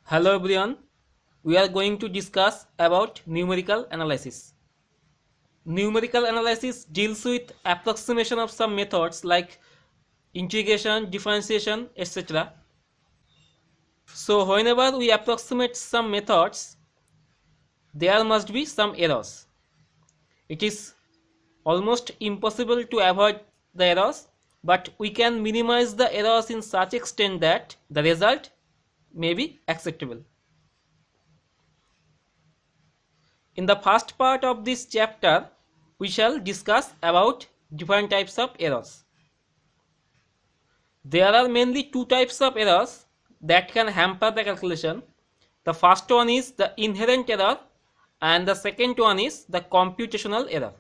Hello everyone, we are going to discuss about numerical analysis. Numerical analysis deals with approximation of some methods like integration, differentiation, etc. So whenever we approximate some methods, there must be some errors. It is almost impossible to avoid the errors, but we can minimize the errors in such extent that the result may be acceptable. In the first part of this chapter, we shall discuss about different types of errors. There are mainly two types of errors that can hamper the calculation. The first one is the inherent error and the second one is the computational error.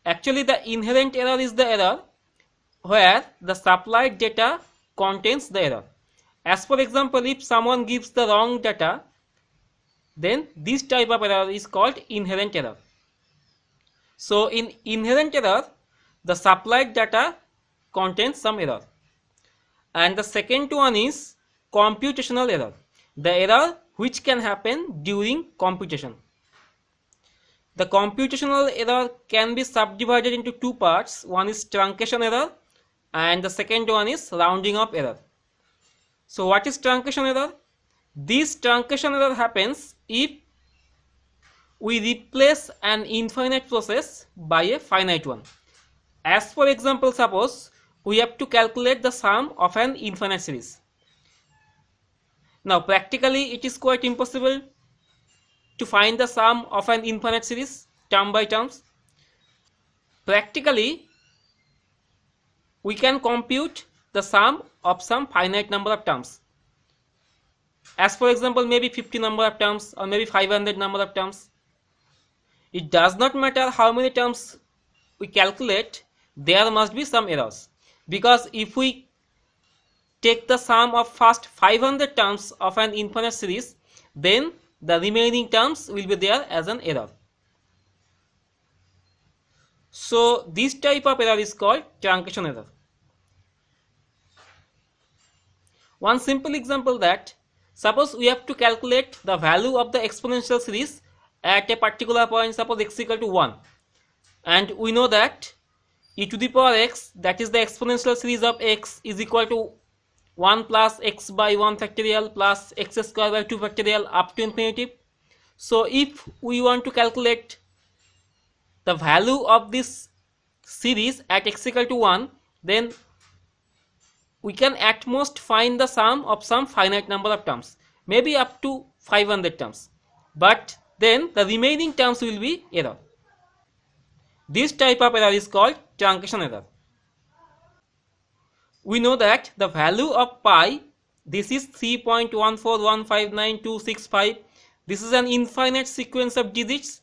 Actually, the inherent error is the error where the supplied data contains the error. As for example, if someone gives the wrong data, then this type of error is called inherent error. So in inherent error, the supplied data contains some error. And the second one is computational error, the error which can happen during computation. The computational error can be subdivided into two parts. One is truncation error and the second one is rounding up error. So what is truncation error? This truncation error happens if we replace an infinite process by a finite one. As for example, suppose we have to calculate the sum of an infinite series. Now practically it is quite impossible to find the sum of an infinite series term by terms. Practically we can compute the sum of some finite number of terms. As for example, maybe 50 number of terms or maybe 500 number of terms. It does not matter how many terms we calculate, there must be some errors, because if we take the sum of first 500 terms of an infinite series, then the remaining terms will be there as an error. So this type of error is called truncation error. One simple example, that suppose we have to calculate the value of the exponential series at a particular point, suppose x equal to 1, and we know that e to the power x, that is the exponential series of x, is equal to 1 plus x by 1 factorial plus x square by 2 factorial up to infinity. So if we want to calculate the value of this series at x equal to 1, then we can at most find the sum of some finite number of terms, maybe up to 500 terms, but then the remaining terms will be error. This type of error is called truncation error. We know that the value of pi, this is 3.14159.265. This is an infinite sequence of digits.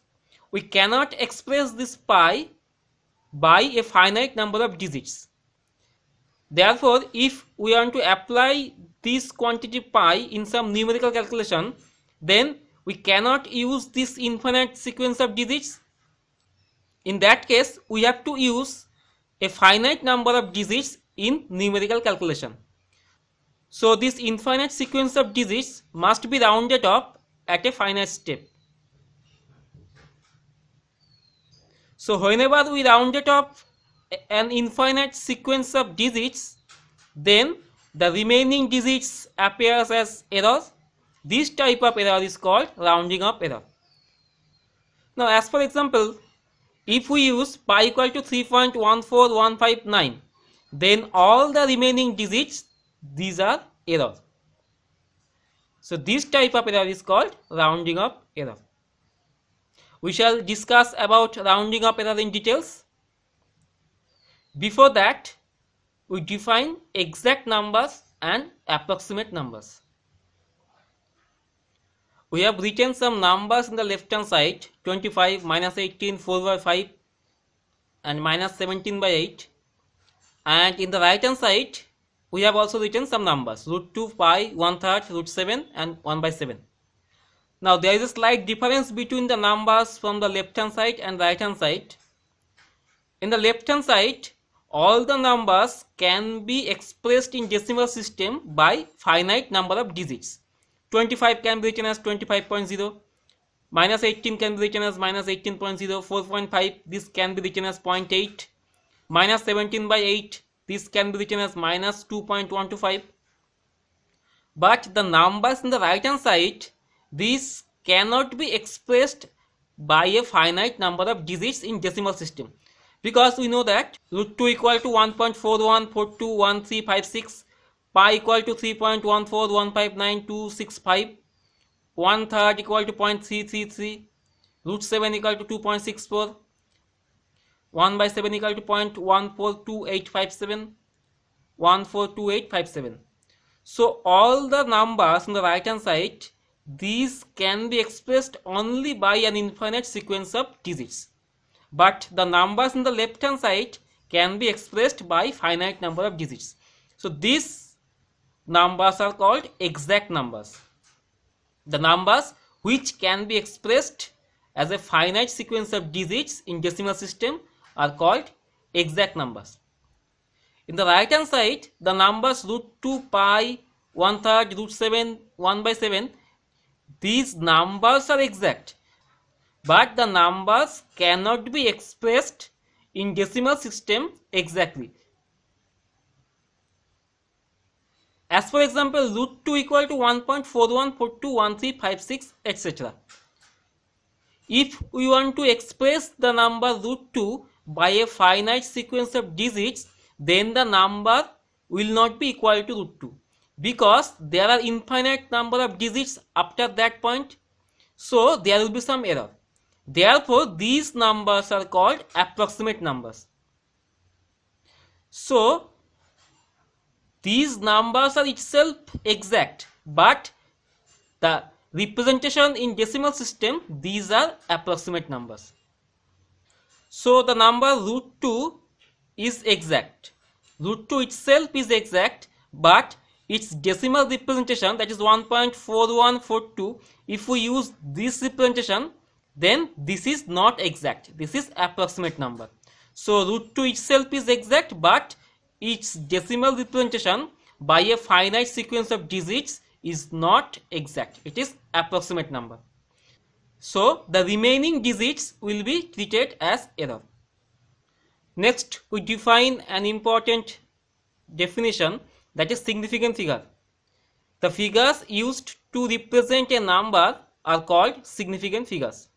We cannot express this pi by a finite number of digits. Therefore, if we want to apply this quantity pi in some numerical calculation, then we cannot use this infinite sequence of digits. In that case, we have to use a finite number of digits in numerical calculation. So this infinite sequence of digits must be rounded up at a finite step. So whenever we round it up an infinite sequence of digits, then the remaining digits appears as errors. This type of error is called rounding up error. Now as for example, if we use pi equal to 3.14159, then all the remaining digits, these are errors. So this type of error is called rounding up error. We shall discuss about rounding up error in details. Before that, we define exact numbers and approximate numbers. We have written some numbers in the left hand side, 25, minus 18, 4 by 5 and minus 17 by 8. And in the right hand side, we have also written some numbers, root 2, pi, 1/3, root 7 and 1 by 7. Now there is a slight difference between the numbers from the left hand side and right hand side. In the left hand side, all the numbers can be expressed in decimal system by finite number of digits. 25 can be written as 25.0, minus 18 can be written as minus 18.0, 4.5 this can be written as 0.8, minus 17 by 8 this can be written as minus 2.125. But the numbers in the right hand side, these cannot be expressed by a finite number of digits in decimal system, because we know that root 2 equal to 1.41421356, pi equal to 3.1415925, 1/3 equal to 0.333, root 7 equal to 2.64, 1 by 7 equal to 0.142857, 142857. So all the numbers on the right hand side, these can be expressed only by an infinite sequence of digits. But the numbers on the left hand side can be expressed by finite number of digits. So these numbers are called exact numbers. The numbers which can be expressed as a finite sequence of digits in decimal system are called exact numbers. In the right hand side, the numbers root 2, pi, 1/3, root 7, 1 by 7, these numbers are exact, but the numbers cannot be expressed in decimal system exactly. As for example, root 2 equal to 1.41421356, etc. If we want to express the number root 2 by a finite sequence of digits, then the number will not be equal to root 2, because there are infinite number of digits after that point, so there will be some error. Therefore, these numbers are called approximate numbers. So, these numbers are itself exact, but the representation in decimal system, these are approximate numbers. So the number root 2 is exact. Root 2 itself is exact, but its decimal representation, that is 1.4142, if we use this representation, then this is not exact. This is approximate number. So root 2 itself is exact, but its decimal representation by a finite sequence of digits is not exact. It is approximate number. So the remaining digits will be treated as error. Next, we define an important definition, that is significant figure. The figures used to represent a number are called significant figures.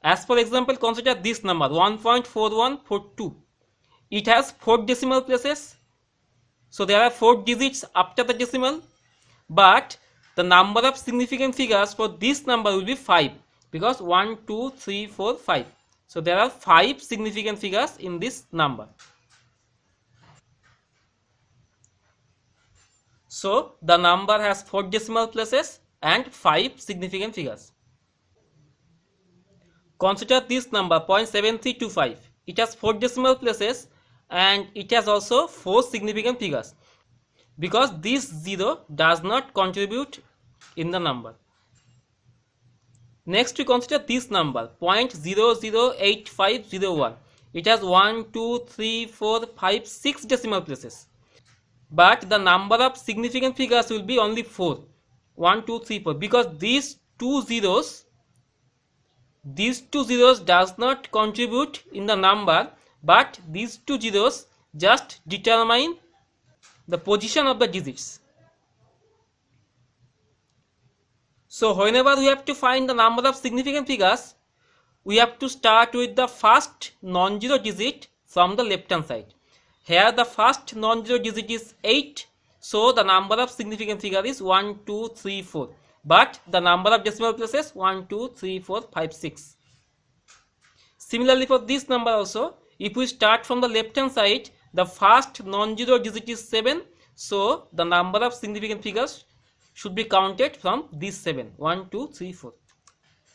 As for example, consider this number 1.4142. It has 4 decimal places. So there are 4 digits after the decimal, but the number of significant figures for this number will be 5, because 1, 2, 3, 4, 5. So there are 5 significant figures in this number. So the number has 4 decimal places and 5 significant figures. Consider this number 0.7325. It has 4 decimal places and it has also 4 significant figures, because this 0 does not contribute in the number. Next, we consider this number 0.008501. It has 1, 2, 3, 4, 5, 6 decimal places, but the number of significant figures will be only 4. 1, 2, 3, 4, because these two zeros does not contribute in the number, but these two zeros just determine the position of the digits. So whenever we have to find the number of significant figures, we have to start with the first non-zero digit from the left hand side. Here the first non-zero digit is 8, so the number of significant figure is 1, 2, 3, 4. But the number of decimal places 1, 2, 3, 4, 5, 6. Similarly for this number also, if we start from the left hand side, the first non-zero digit is 7, so the number of significant figures should be counted from this 7, 1, 2, 3, 4.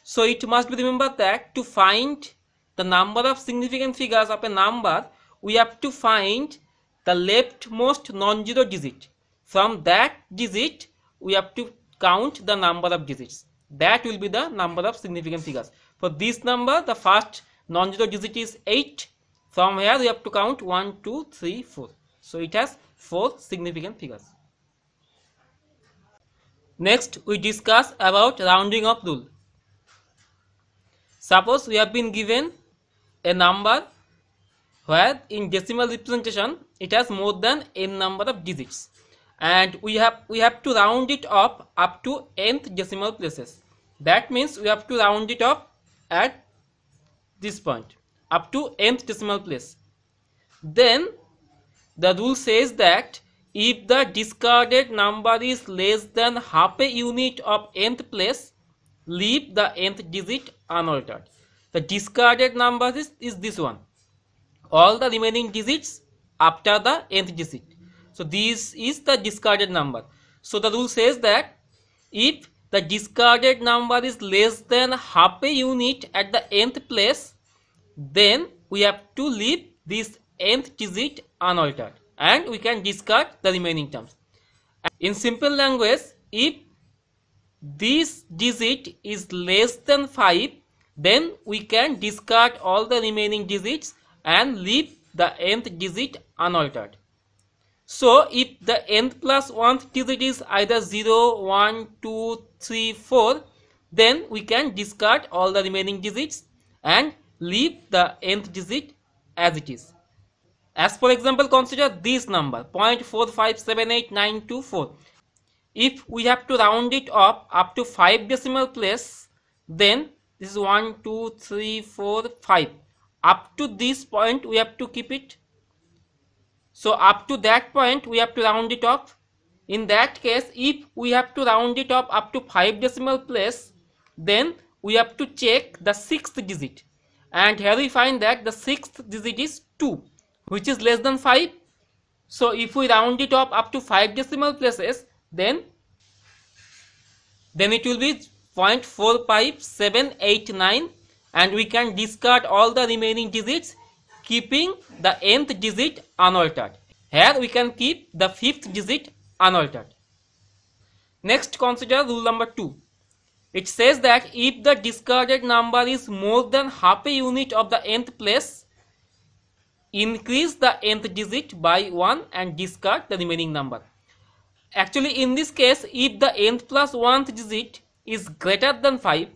So it must be remembered that to find the number of significant figures of a number, we have to find the leftmost non-zero digit. From that digit, we have to count the number of digits. That will be the number of significant figures. For this number, the first non-zero digit is 8. From here we have to count 1, 2, 3, 4. So it has 4 significant figures. Next we discuss about rounding off rule. Suppose we have been given a number where in decimal representation it has more than n number of digits, and we have to round it up to nth decimal places. That means we have to round it up at this point up to nth decimal place. Then the rule says that if the discarded number is less than half a unit of nth place, leave the nth digit unaltered. The discarded number is this one. All the remaining digits after the nth digit. So this is the discarded number. So the rule says that if the discarded number is less than half a unit at the nth place, then we have to leave this nth digit unaltered and we can discard the remaining terms. In simple language, if this digit is less than 5, then we can discard all the remaining digits and leave the nth digit unaltered. So if the nth plus 1th digit is either 0, 1, 2, 3, 4, then we can discard all the remaining digits and leave the nth digit as it is. As for example, consider this number 0.4578924. If we have to round it up to 5 decimal place, then this is 1, 2, 3, 4, 5. Up to this point we have to keep it. So up to that point we have to round it off. In that case, if we have to round it up to 5 decimal place, then we have to check the 6th digit. And here we find that the 6th digit is 2, which is less than 5. So if we round it up to 5 decimal places, then it will be 0.45789, and we can discard all the remaining digits, keeping the nth digit unaltered. Here we can keep the 5th digit unaltered. Next, consider rule number 2. It says that if the discarded number is more than half a unit of the nth place, increase the nth digit by 1 and discard the remaining number. Actually, in this case, if the nth plus 1th digit is greater than 5,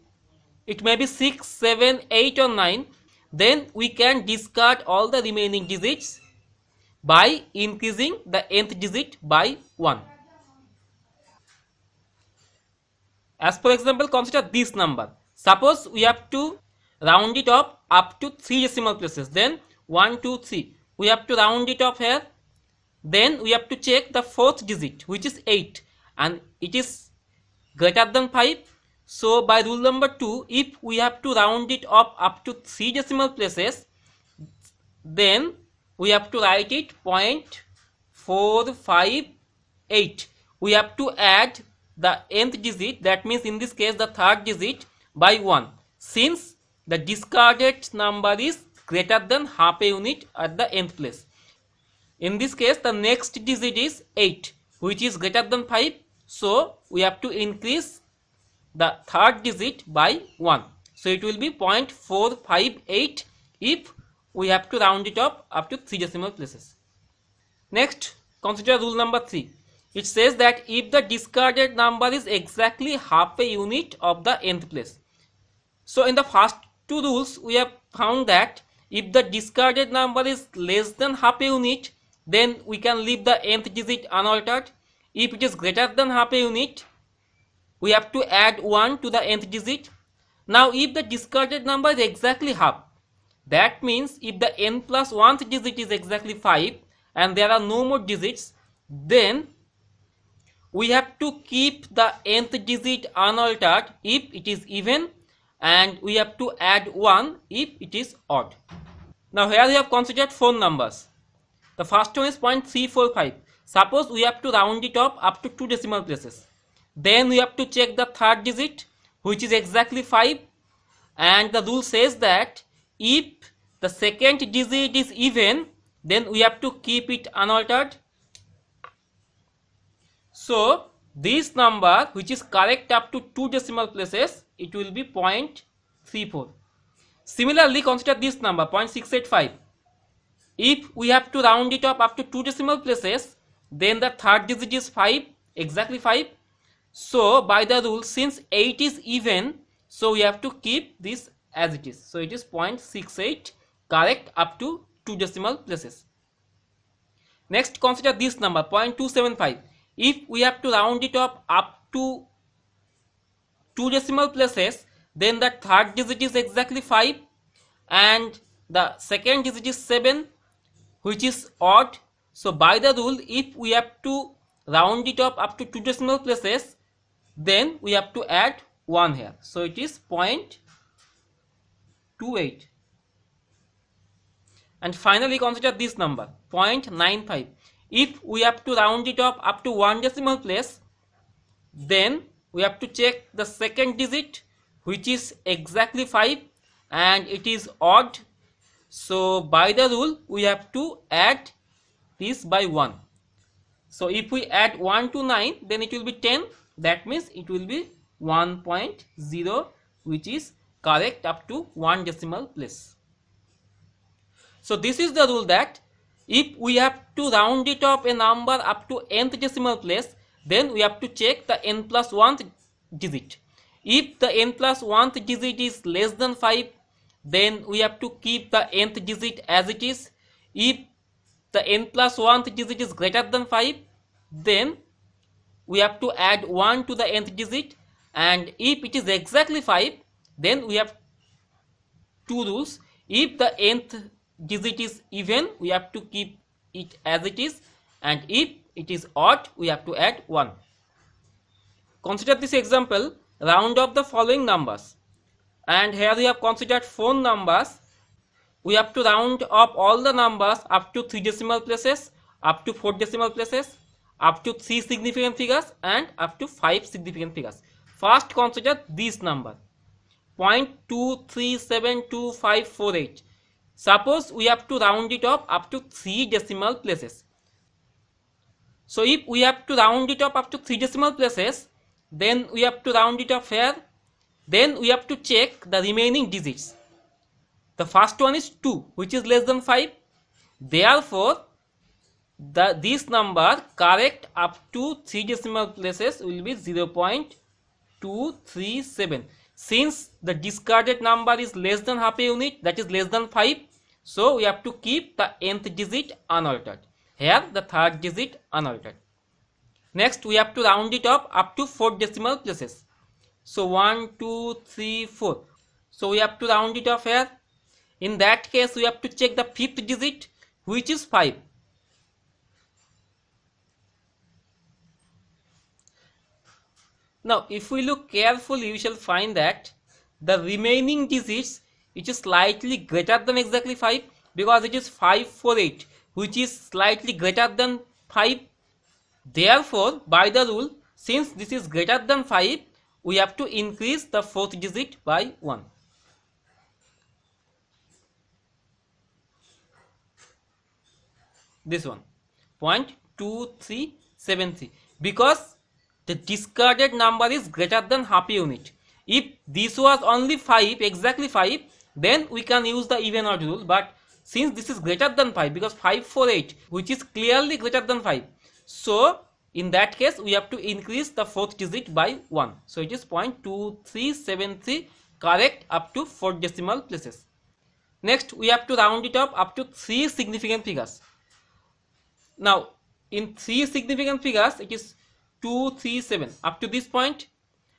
it may be 6, 7, 8 or 9, then we can discard all the remaining digits by increasing the nth digit by 1. As for example, consider this number. Suppose we have to round it up to 3 decimal places. Then 1, 2, 3. We have to round it up here. Then we have to check the 4th digit, which is 8, and it is greater than 5. So by rule number 2, if we have to round it up to 3 decimal places, then we have to write it 0.458. We have to add the nth digit, that means in this case the 3rd digit, by 1, since the discarded number is greater than half a unit at the nth place. In this case, the next digit is 8, which is greater than 5. So we have to increase the 3rd digit by 1. So it will be 0.458 if we have to round it up to 3 decimal places. Next, consider rule number 3. It says that if the discarded number is exactly half a unit of the nth place. So in the first two rules, we have found that if the discarded number is less than half a unit, then we can leave the nth digit unaltered. If it is greater than half a unit, we have to add 1 to the nth digit. Now if the discarded number is exactly half, that means if the n plus 1th digit is exactly 5 and there are no more digits, then we have to keep the nth digit unaltered if it is even, and we have to add 1 if it is odd. Now here we have considered 4 numbers. The first one is 0.345. Suppose we have to round it up to 2 decimal places. Then we have to check the 3rd digit, which is exactly 5, and the rule says that if the 2nd digit is even, then we have to keep it unaltered. So this number, which is correct up to 2 decimal places, it will be 0.34. Similarly, consider this number 0.685. If we have to round it up to 2 decimal places, then the third digit is 5, exactly 5. So by the rule, since 8 is even, so we have to keep this as it is. So it is 0.68, correct up to 2 decimal places. Next, consider this number 0.275. If we have to round it up to 2 decimal places, then the third digit is exactly 5 and the second digit is 7, which is odd. So by the rule, if we have to round it up to 2 decimal places, then we have to add 1 here. So it is 0.28. And finally, consider this number 0.95. If we have to round it up to 1 decimal place, then we have to check the second digit, which is exactly 5 and it is odd. So by the rule, we have to add this by 1. So if we add 1 to 9, then it will be 10. That means it will be 1.0, which is correct up to 1 decimal place. So this is the rule that if we have to round it up a number up to nth decimal place, then we have to check the n plus 1th digit. If the n plus 1th digit is less than 5, then we have to keep the nth digit as it is. If the n plus 1th digit is greater than 5, then we have to add 1 to the nth digit, and if it is exactly 5, then we have two rules. If the nth digit is even, we have to keep it as it is, and if it is odd, we have to add 1. Consider this example, round up the following numbers, and here we have considered 4 numbers. We have to round up all the numbers up to 3 decimal places, up to 4 decimal places, up to 3 significant figures, and up to 5 significant figures. First, consider this number 0.2372548. Suppose we have to round it up to 3 decimal places. So if we have to round it up to 3 decimal places, then we have to round it up here. Then we have to check the remaining digits. The first one is 2, which is less than 5. Therefore, this number correct up to 3 decimal places will be 0.237. Since the discarded number is less than half a unit, that is less than 5, so we have to keep the nth digit unaltered. Here the third digit unaltered. Next, we have to round it up to 4 decimal places. So 1, 2, 3, 4. So we have to round it off here. In that case, we have to check the 5th digit, which is 5. Now, if we look carefully, we shall find that the remaining digits, which is slightly greater than exactly 5, because it is 548, which is slightly greater than 5. Therefore, by the rule, since this is greater than 5, we have to increase the 4th digit by 1. This one, 0.2373, because the discarded number is greater than half a unit. If this was only 5, exactly 5, then we can use the even odd rule, but since this is greater than 5, because 548, which is clearly greater than 5, so in that case we have to increase the 4th digit by 1. So it is 0.2373, correct up to 4 decimal places. Next, we have to round it up to 3 significant figures. Now, in 3 significant figures, it is 237 up to this point,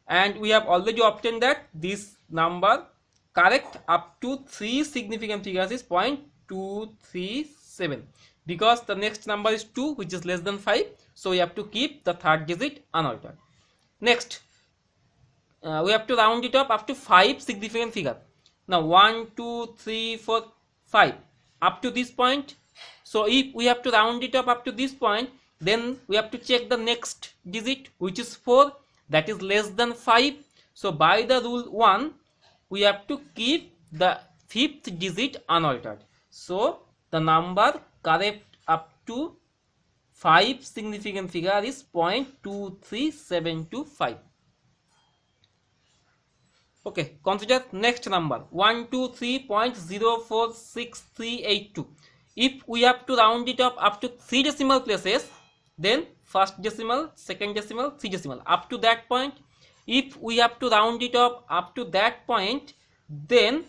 and we have already obtained that this number correct up to 3 significant figures is 0.237, because the next number is 2, which is less than 5, so we have to keep the third digit unaltered. Next, we have to round it up to 5 significant figures. Now 1, 2, 3, 4, 5 up to this point. So if we have to round it up to this point, then we have to check the next digit, which is 4, that is less than 5. So by the rule 1, we have to keep the 5th digit unaltered. So the number correct up to 5 significant figure is 0.23725. Okay, consider next number 123.046382. If we have to round it up to 3 decimal places, then first decimal, second decimal, 3 decimal, up to that point. If we have to round it up to that point, then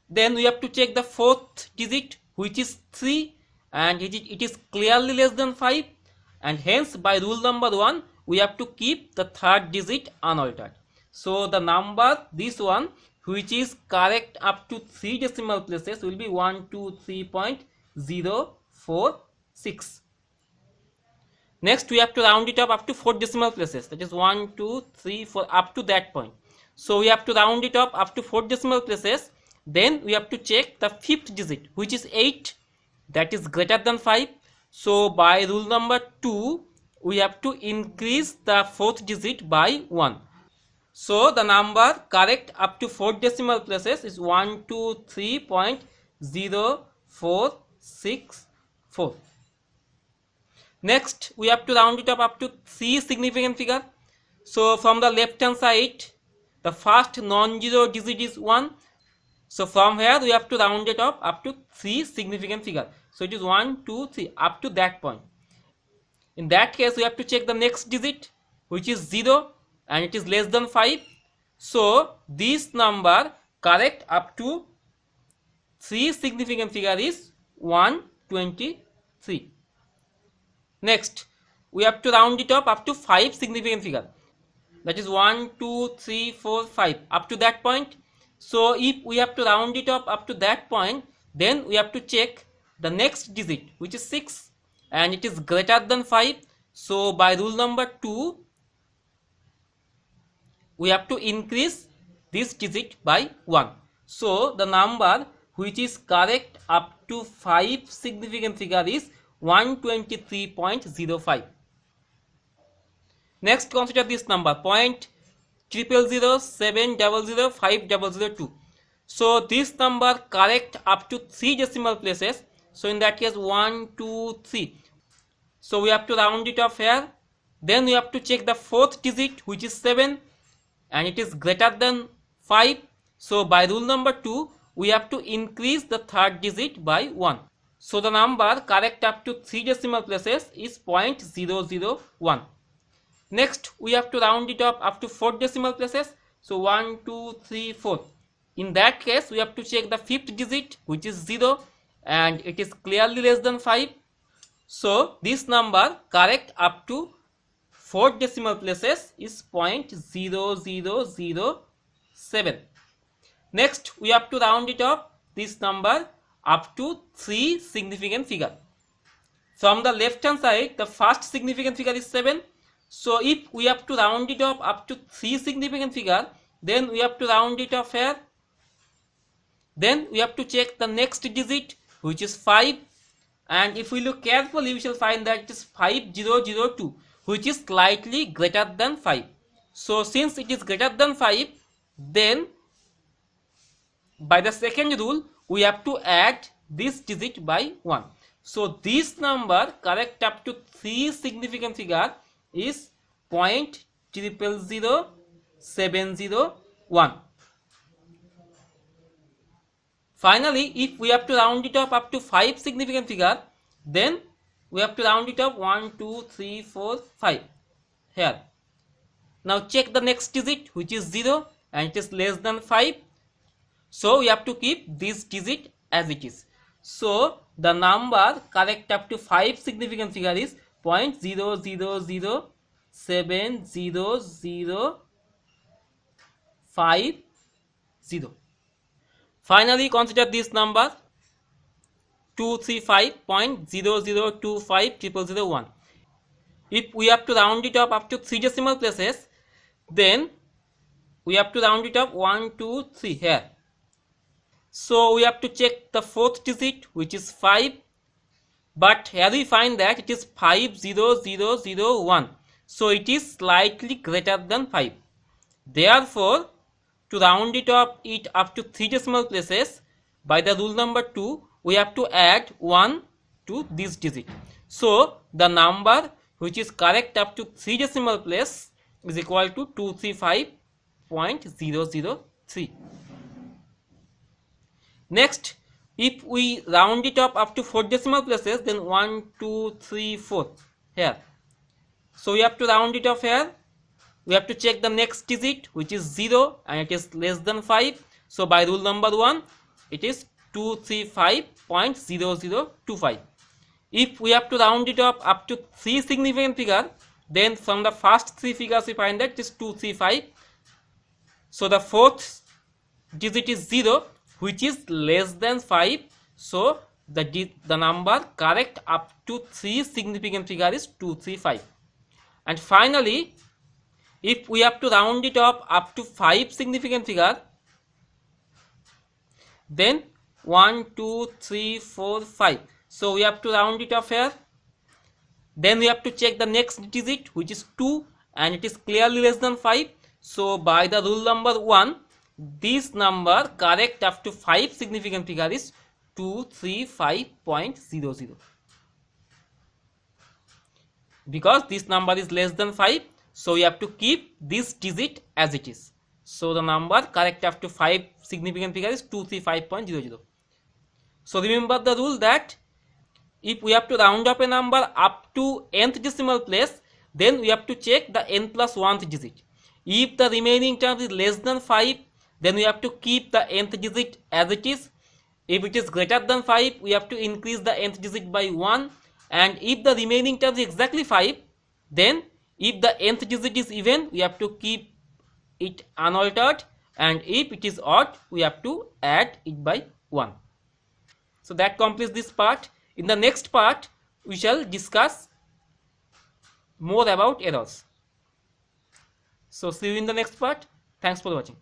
we have to check the fourth digit, which is 3, and it is clearly less than 5, and hence by rule number 1 we have to keep the third digit unaltered. So the number, this one, which is correct up to 3 decimal places, will be 123.046. Next we have to round it up to 4 decimal places, that is 1 2 3 4, up to that point. So we have to round it up to 4 decimal places. Then we have to check the fifth digit, which is 8, that is greater than 5. So by rule number 2 we have to increase the fourth digit by 1. So the number correct up to 4 decimal places is 123.0464. Next we have to round it up to 3 significant figure. So from the left hand side, the first non-zero digit is 1. So from here we have to round it up to 3 significant figure. So it is 1 2 3, up to that point. In that case we have to check the next digit, which is 0, and it is less than 5. So this number correct up to 3 significant figure is 123. Next we have to round it up to 5 significant figure, that is 1 2 3 4 5, up to that point. So if we have to round it up to that point, then we have to check the next digit, which is 6, and it is greater than 5. So by rule number 2 we have to increase this digit by 1. So the number which is correct up to 5 significant figure is 123.05. Next consider this number, 0.000700502. So this number correct up to 3 decimal places. So in that case 1 2 3. So we have to round it off here. Then we have to check the fourth digit, which is 7, and it is greater than 5. So by rule number 2 we have to increase the third digit by 1. So the number correct up to 3 decimal places is 0.001. Next we have to round it up to 4 decimal places. So 1 2 3 4. In that case we have to check the fifth digit, which is 0, and it is clearly less than 5. So this number correct up to 4 decimal places is 0.0007. Next we have to round it up, this number, up to 3 significant figure. From the left hand side, the first significant figure is 7. So if we have to round it up to 3 significant figure, then we have to round it off here. Then we have to check the next digit, which is 5, and if we look carefully we shall find that it is 5002, which is slightly greater than 5. So since it is greater than 5, then by the second rule we have to add this digit by 1. So this number correct up to 3 significant figure is 0.000701. Finally, if we have to round it up to 5 significant figure, then we have to round it up 1 2 3 4 5 here. Now check the next digit, which is 0, and it is less than 5. So we have to keep this digit as it is. So the number correct up to 5 significant figure is 0.007050. Finally, consider this number 235.0025001. If we have to round it up to 3 decimal places, then we have to round it up 1 2 3 here. So we have to check the fourth digit, which is 5, but here we find that it is 50001. So it is slightly greater than 5. Therefore, to round it up to 3 decimal places, by the rule number 2 we have to add 1 to this digit. So the number which is correct up to 3 decimal place is equal to 235.003. Next If we round it up to 4 decimal places, then 1, 2, 3, 4 here. So we have to round it off here. We have to check the next digit, which is 0, and it is less than 5. So by rule number 1, it is 235.0025. If we have to round it up to 3 significant figure, then from the first 3 figures we find that it is 235. So the fourth digit is 0, which is less than 5. So the number correct up to 3 significant figure is 235. And finally, if we have to round it up to 5 significant figure, then 1, 2, 3, 4, 5. So we have to round it off here. Then we have to check the next digit, which is 2, and it is clearly less than 5. So by the rule number 1, this number correct up to 5 significant figure is 235.00. Because this number is less than 5, so we have to keep this digit as it is. So the number correct up to 5 significant figure is 235.00. So remember the rule that if we have to round up a number up to nth decimal place, then we have to check the n plus 1th digit. If the remaining term is less than 5, then we have to keep the nth digit as it is. If it is greater than 5, we have to increase the nth digit by 1. And if the remaining term is exactly 5, then if the nth digit is even, we have to keep it unaltered, and if it is odd, we have to add it by 1. So that completes this part. In the next part, we shall discuss more about errors. So see you in the next part. Thanks for watching.